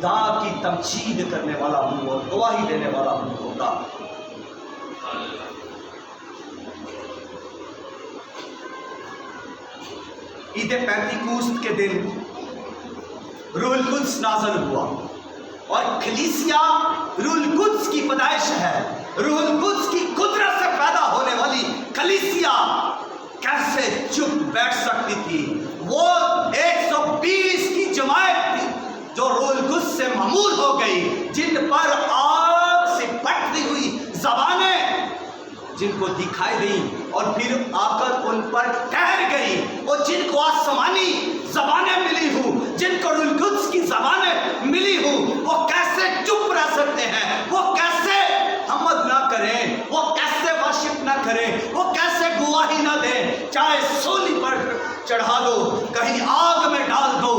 خدا کی تمجید کرنے والا منہ اور گواہی دینے والا منہ ہوگا۔ عید پینتیکوست کے دن روح القدس نازل ہوا، اور کلیسیا روح القدس کی پیدائش ہے۔ روح القدس کی قدرت سے پیدا ہونے والی کلیسیا کیسے چپ بیٹھ سکتی تھی؟ وہ 120 کی جماعت تھی جو روح القدس سے معمور ہو گئی، جن پر آگ سے پھٹتی ہوئی زبانیں جن کو دکھائی دیں اور پھر آ کر ان پر ٹھہر گئی، اور جن کو آسمانی زبانیں ملی ہوں، جن کو روح القدس کی زبانیں ملی ہوں، وہ کیسے چپ رہ سکتے ہیں؟ وہ کیسے حمد نہ کریں؟ وہ کیسے ورشپ نہ کریں؟ وہ کیسے گواہی نہ دیں؟ چاہے سولی پر چڑھا دو، کہیں آگ میں ڈال دو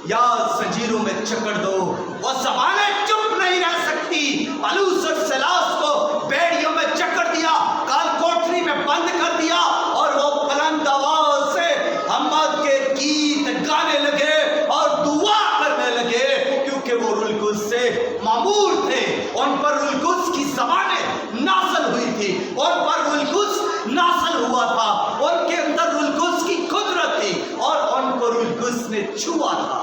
یا زنجیروں میں جکڑ دو، وہ زبانیں چپ نہیں رہ سکتی۔ پالوس اور سیلاس کو بیڑیوں میں جکڑ دیا، کال کوٹری میں بند کر دیا، اور وہ بلند آواز سے حمد کے گیت گانے لگے اور دعا کرنے لگے، کیونکہ وہ روح القدس سے معمور تھے۔ ان پر روح القدس کی زبانیں نازل ہوئی تھی، ان پر روح القدس نازل ہوا تھا، ان کے اندر روح القدس کی قدرت تھی، اور ان کو روح القدس نے چھوا تھا۔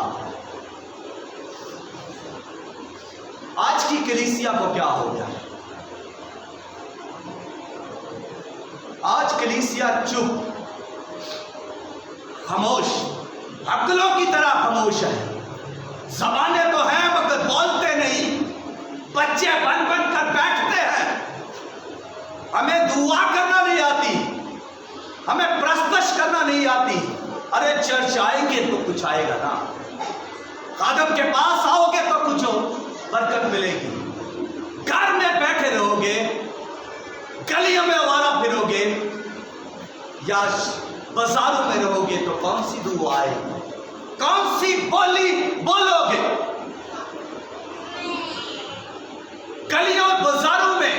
آج کی کلیسیا کو کیا ہو گیا؟ آج کلیسیا چپ، خاموش، عقلوں کی طرح خاموش ہے۔ زبانیں تو ہیں مگر بولتے نہیں، بچے بن بن کر بیٹھتے ہیں۔ ہمیں دعا کرنا نہیں آتی، ہمیں پرستش کرنا نہیں آتی۔ ارے چرچ آئیں گے تو کچھ آئے گا نا، خادم کے پاس آؤ گے تو کچھ برکت ملے گی۔ گھر میں بیٹھے رہو گے، گلیوں میں آوارہ پھرو گے یا بازاروں میں رہو گے تو کون سی دعا آئے گی؟ کون سی بولی بولو گے؟ گلیوں بازاروں میں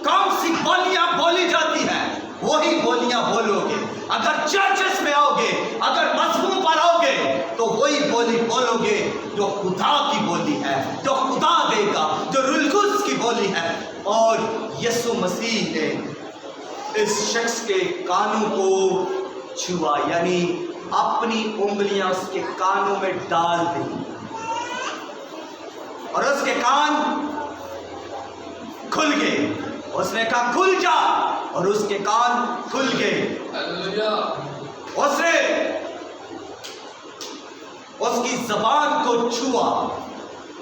کون سی بولیاں بولی جاتی ہیں، وہی بولیاں بولو گے۔ اگر چرچز میں آؤ گے، اگر مذہبوں پر آؤ گے تو وہی بولی بولو گے جو خدا کی بولی ہے، جو خدا دے گا، جو روح القدس کی بولی ہے۔ اور یسوع مسیح نے اس شخص کے کانوں کو چھوا، یعنی اپنی انگلیاں اس کے کانوں میں ڈال دی، اور اس کے کان کھل گئے۔ اس نے کہا کھل جا، اور اس کے کان کھل گئے۔ اس نے اس کی زبان کو چھوا،